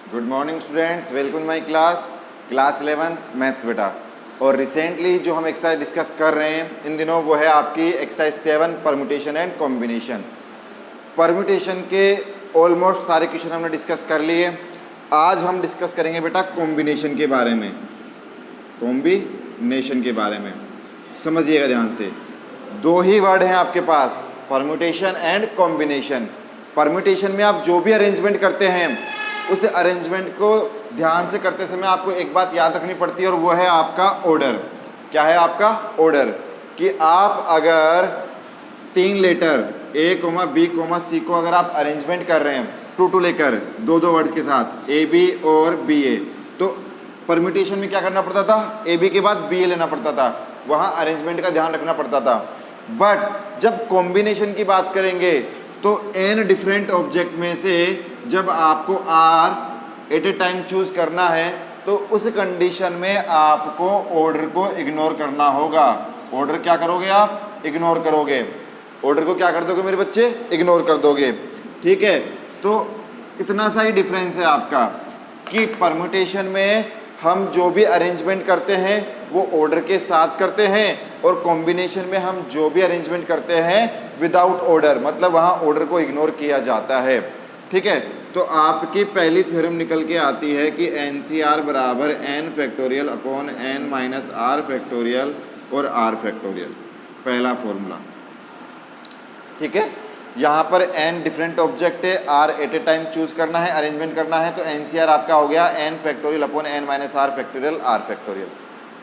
Good morning students, welcome my class 11 maths बेटा। और recently जो हम एक्सरसाइज डिस्कस कर रहे हैं इन दिनों वो है आपकी exercise 7 permutation and combination. Permutation के ऑलमोस्ट सारे क्वेश्चन हमने डिस्कस कर लिए। आज हम डिस्कस करेंगे बेटा कॉम्बिनेशन के बारे में। कॉम्बिनेशन के बारे में समझिएगा ध्यान से। दो ही वर्ड हैं आपके पास, परम्यूटेशन एंड कॉम्बिनेशन। परम्यूटेशन में आप जो भी अरेंजमेंट करते हैं उस अरेंजमेंट को ध्यान से करते समय आपको एक बात याद रखनी पड़ती है और वो है आपका ऑर्डर। क्या है आपका ऑर्डर? कि आप अगर 3 letter A comma B comma C को अगर आप अरेंजमेंट कर रहे हैं टू लेकर दो वर्ड के साथ ए बी और बी ए, तो परम्यूटेशन में क्या करना पड़ता था? ए बी के बाद बी ए लेना पड़ता था, वहाँ अरेंजमेंट का ध्यान रखना पड़ता था। बट जब कॉम्बिनेशन की बात करेंगे तो एन डिफरेंट ऑब्जेक्ट में से जब आपको R at a time choose करना है तो उस कंडीशन में आपको ऑर्डर को इग्नोर करना होगा। ऑर्डर क्या करोगे आप? इग्नोर करोगे। ऑर्डर को क्या कर दोगे मेरे बच्चे? इग्नोर कर दोगे। ठीक है, तो इतना सा ही डिफरेंस है आपका कि परम्यूटेशन में हम जो भी अरेंजमेंट करते हैं वो ऑर्डर के साथ करते हैं और कॉम्बिनेशन में हम जो भी अरेंजमेंट करते हैं विदाउट ऑर्डर, मतलब वहाँ ऑर्डर को इग्नोर किया जाता है। ठीक है, तो आपकी पहली थ्योरम निकल के आती है कि एन सी आर बराबर N factorial upon N minus R factorial और आर फैक्टोरियल, पहला फॉर्मूला। ठीक है, यहाँ पर एन डिफरेंट ऑब्जेक्ट है, R at a time choose करना है, अरेंजमेंट करना है, तो एन सी आर आपका हो गया N factorial upon N minus R factorial R factorial.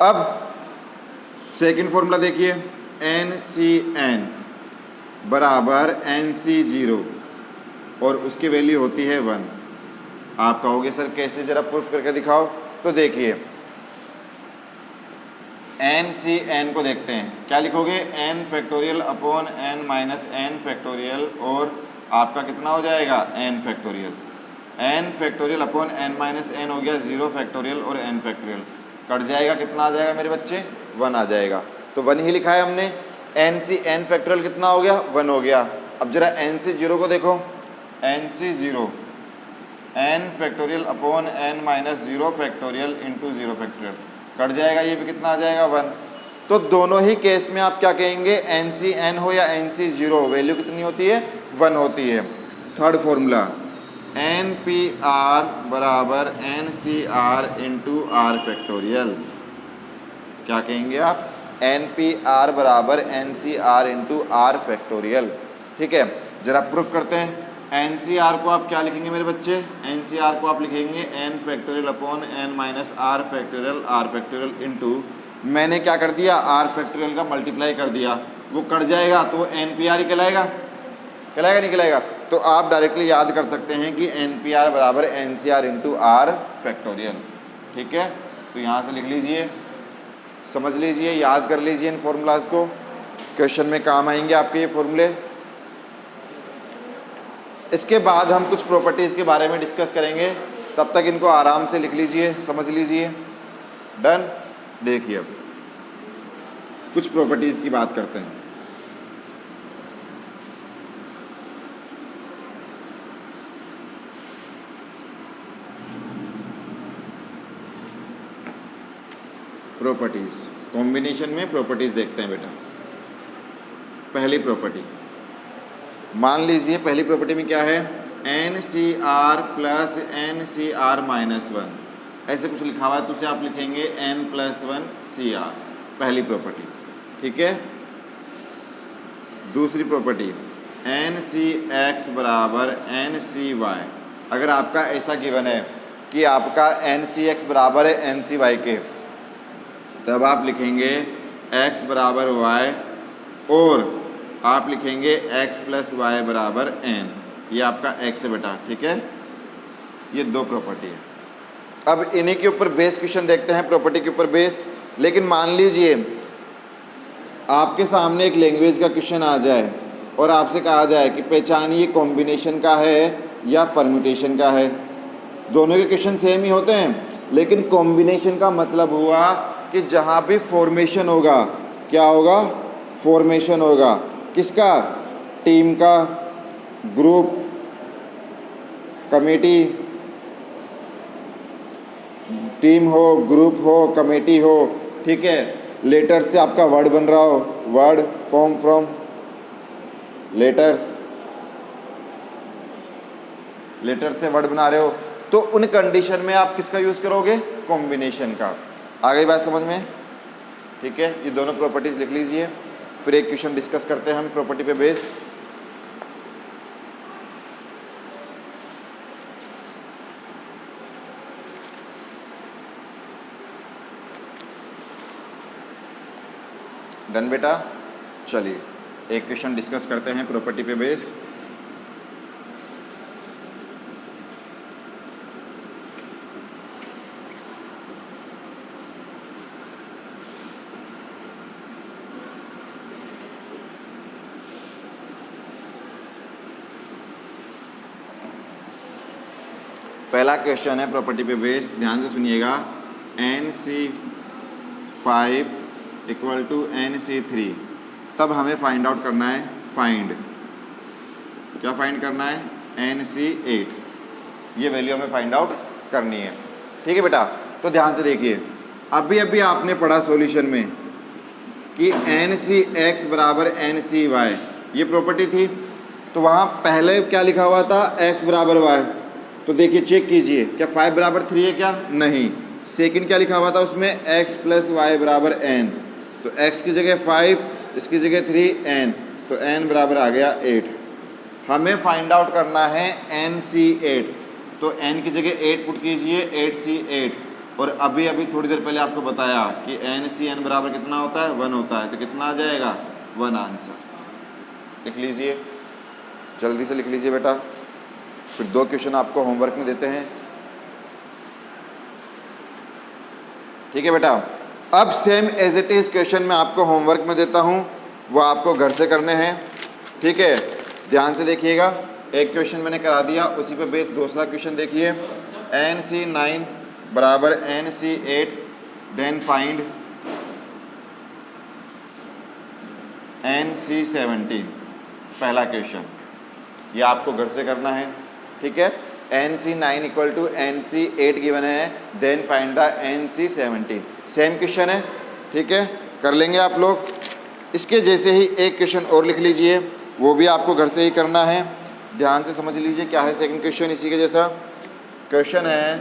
अब सेकेंड फॉर्मूला देखिए, एन सी एन बराबर एन सी जीरो और उसकी वैल्यू होती है 1। आप कहोगे सर कैसे, जरा प्रूफ करके दिखाओ। तो देखिए एन सी एन को देखते हैं, क्या लिखोगे? N factorial upon N minus N factorial और आपका कितना हो जाएगा? N factorial. N factorial upon N minus N हो गया 0 फैक्टोरियल और एन फैक्टोरियल कट जाएगा, कितना आ जाएगा मेरे बच्चे? 1 आ जाएगा। तो 1 ही लिखा है हमने। एन सी एन फैक्टोरियल कितना हो गया? 1 हो गया। अब जरा एन सी जीरो को देखो, N C zero N factorial upon N minus 0 factorial into 0 factorial cut जाएगा, ये भी कितना आ जाएगा? 1। तो दोनों ही केस में आप क्या कहेंगे? एन सी एन हो या एन सी जीरो हो, वैल्यू कितनी होती है? 1 होती है। Third formula, N P R बराबर N C R into R factorial. क्या कहेंगे आप? एन पी आर बराबर N C R into R factorial. ठीक है, जरा प्रूफ करते हैं। एन सी आर को आप क्या लिखेंगे मेरे बच्चे? एन सी आर को आप लिखेंगे N factorial upon N minus R factorial into, मैंने क्या कर दिया? आर फैक्टोरियल का मल्टीप्लाई कर दिया, वो कट जाएगा तो एन पी आर ही कहलाएगा। कहलाएगा नहीं कहलाएगा? तो आप डायरेक्टली याद कर सकते हैं कि एन पी आर बराबर N C R into R factorial. ठीक है, तो यहाँ से लिख लीजिए, समझ लीजिए, याद कर लीजिए इन फॉर्मूलाज को, क्वेश्चन में काम आएंगे आपके ये फॉर्मूले। इसके बाद हम कुछ प्रॉपर्टीज़ के बारे में डिस्कस करेंगे, तब तक इनको आराम से लिख लीजिए, समझ लीजिए। डन। देखिए अब कुछ प्रॉपर्टीज़ की बात करते हैं। प्रॉपर्टीज़, कॉम्बिनेशन में प्रॉपर्टीज़ देखते हैं बेटा। पहली प्रॉपर्टी, मान लीजिए पहली प्रॉपर्टी में क्या है? N C R plus N C R minus 1, ऐसे कुछ लिखा हुआ है, तो उसे आप लिखेंगे एन प्लस 1 सी आर, पहली प्रॉपर्टी। ठीक है, दूसरी प्रॉपर्टी, एन सी एक्स बराबर एन सी वाई। अगर आपका ऐसा गिवन है कि आपका एन सी एक्स बराबर है एन सी वाई के, तब आप लिखेंगे x बराबर y और आप लिखेंगे x प्लस वाई बराबर n। ये आपका x है बेटा। ठीक है, ये दो प्रॉपर्टी है। अब इन्हीं के ऊपर बेस क्वेश्चन देखते हैं, प्रॉपर्टी के ऊपर बेस। लेकिन मान लीजिए आपके सामने एक लैंग्वेज का क्वेश्चन आ जाए और आपसे कहा जाए कि पहचानिए कॉम्बिनेशन का है या परम्यूटेशन का है। दोनों के क्वेश्चन सेम ही होते हैं, लेकिन कॉम्बिनेशन का मतलब हुआ कि जहाँ भी फॉर्मेशन होगा, क्या होगा? फॉर्मेशन होगा। किसका? टीम का, ग्रुप, कमेटी, टीम हो, ग्रुप हो, कमेटी हो, ठीक है, लेटर से आपका वर्ड बन रहा हो, word form from letters, letter से वर्ड बना रहे हो, तो उन कंडीशन में आप किसका यूज़ करोगे? कॉम्बिनेशन का। आ गई बात समझ में? ठीक है, ये दोनों प्रॉपर्टीज लिख लीजिए, फिर एक क्वेश्चन डिस्कस करते हैं हम प्रॉपर्टी पे बेस। डन बेटा, चलिए एक क्वेश्चन डिस्कस करते हैं प्रॉपर्टी पे बेस। पहला क्वेश्चन है प्रॉपर्टी पे बेस, ध्यान से सुनिएगा। NC5 इक्वल टू NC3, तब हमें फाइंड आउट करना है, फाइंड क्या फाइंड करना है? NC8, ये वैल्यू हमें फाइंड आउट करनी है। ठीक है बेटा, तो ध्यान से देखिए, अभी अभी आपने पढ़ा सॉल्यूशन में कि NCX बराबर NCY ये प्रॉपर्टी थी, तो वहाँ पहले क्या लिखा हुआ था? x बराबर y। तो देखिए चेक कीजिए, क्या 5 बराबर 3 है क्या? नहीं। सेकंड क्या लिखा हुआ था उसमें? x प्लस वाई बराबर n। तो x की जगह 5, इसकी जगह 3, n, तो n बराबर आ गया 8। हमें फाइंड आउट करना है NC8, तो n की जगह 8 पुट कीजिए, 8C8। और अभी अभी थोड़ी देर पहले आपको बताया कि NCn बराबर कितना होता है? 1 होता है, तो कितना आ जाएगा? 1 आंसर। लिख लीजिए, जल्दी से लिख लीजिए बेटा, फिर 2 क्वेश्चन आपको होमवर्क में देते हैं। ठीक है बेटा, अब same as it is question मैं आपको होमवर्क में देता हूं, वो आपको घर से करने हैं। ठीक है, ध्यान से देखिएगा, एक क्वेश्चन मैंने करा दिया, उसी पे बेस दूसरा क्वेश्चन देखिए। NC9 बराबर NC8, देन फाइंड NC17, पहला क्वेश्चन, ये आपको घर से करना है। ठीक है, NC9 equal to NC8 given है, then find the NC17, same question है। ठीक है, कर लेंगे आप लोग। इसके जैसे ही एक क्वेश्चन और लिख लीजिए, वो भी आपको घर से ही करना है। ध्यान से समझ लीजिए क्या है सेकंड क्वेश्चन, इसी के जैसा क्वेश्चन है।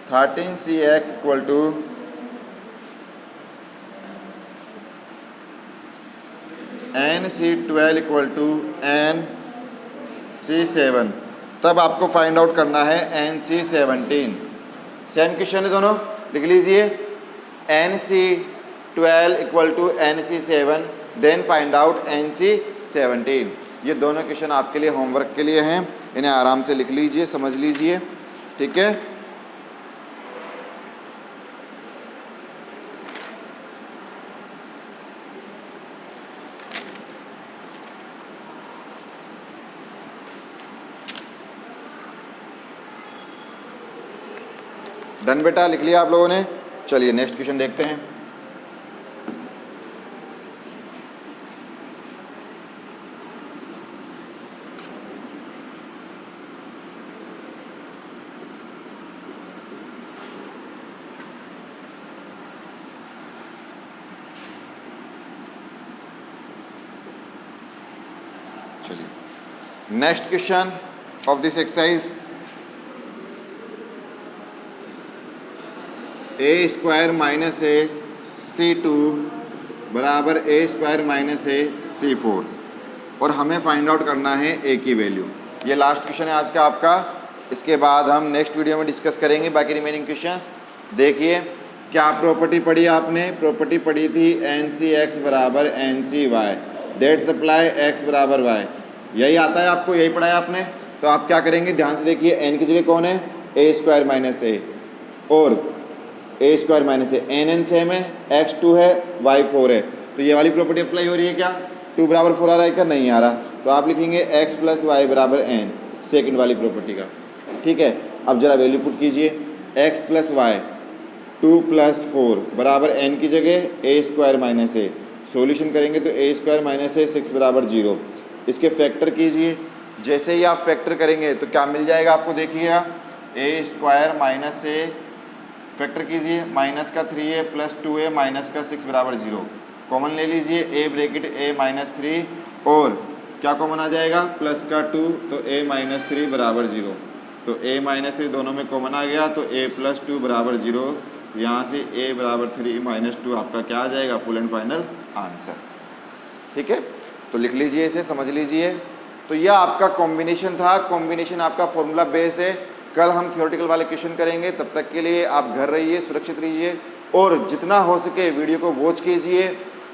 13CX equal to NC12 equal to NC7, तब आपको फाइंड आउट करना है NC17। सेम क्वेश्चन है दोनों, लिख लीजिए। NC12 equal to NC7, then find out NC17। ये दोनों क्वेश्चन आपके लिए होमवर्क के लिए हैं, इन्हें आराम से लिख लीजिए, समझ लीजिए। ठीक है, डन बेटा, लिख लिया आप लोगों ने। चलिए नेक्स्ट क्वेश्चन देखते हैं। चलिए next question of this exercise, A square minus A C2 बराबर ए स्क्वायर माइनस ए C4, और हमें फाइंड आउट करना है ए की वैल्यू। ये लास्ट क्वेश्चन है आज का आपका, इसके बाद हम नेक्स्ट वीडियो में डिस्कस करेंगे बाकी रिमेनिंग क्वेश्चंस। देखिए क्या प्रॉपर्टी पढ़ी आपने? प्रॉपर्टी पढ़ी थी NCX बराबर NCY, दैट सप्लाई x बराबर y, यही आता है आपको, यही पढ़ा है आपने। तो आप क्या करेंगे, ध्यान से देखिए, n की जगह कौन है? ए स्क्वायर माइनस ए, और ए स्क्वायर माइनस ए, NN सेम है, x2 है, y4 है, तो ये वाली प्रॉपर्टी अप्लाई हो रही है क्या? 2 बराबर 4 आ रहा है क्या? नहीं आ रहा, तो आप लिखेंगे x प्लस वाई बराबर n, सेकेंड वाली प्रॉपर्टी का। ठीक है, अब जरा वैल्यू पुट कीजिए, x प्लस वाई 2 प्लस 4 बराबर n की जगह ए स्क्वायर माइनस ए, सोल्यूशन करेंगे तो ए स्क्वायर माइनस ए 6 बराबर 0, इसके फैक्टर कीजिए। जैसे ही आप फैक्टर करेंगे तो क्या मिल जाएगा आपको? देखिएगा ए स्क्वायर माइनस ए फैक्टर कीजिए, माइनस का 3a प्लस 2a माइनस का 6 बराबर 0। कॉमन ले लीजिए, a ब्रैकेट a माइनस 3 और क्या कॉमन आ जाएगा, प्लस का 2, तो a माइनस 3 बराबर 0। तो a माइनस 3 दोनों में कॉमन आ गया, तो a प्लस 2 बराबर 0। यहाँ से a बराबर 3 माइनस 2 आपका क्या आ जाएगा, फुल एंड फाइनल आंसर। ठीक है, तो लिख लीजिए इसे, समझ लीजिए। तो यह आपका कॉम्बिनेशन था, कॉम्बिनेशन आपका फॉर्मूला बेस है। कल हम थ्योरेटिकल वाले क्वेश्चन करेंगे, तब तक के लिए आप घर रहिए, सुरक्षित रहिए और जितना हो सके वीडियो को वॉच कीजिए।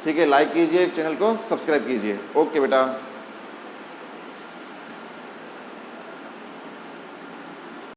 ठीक है, लाइक कीजिए, चैनल को सब्सक्राइब कीजिए। ओके बेटा।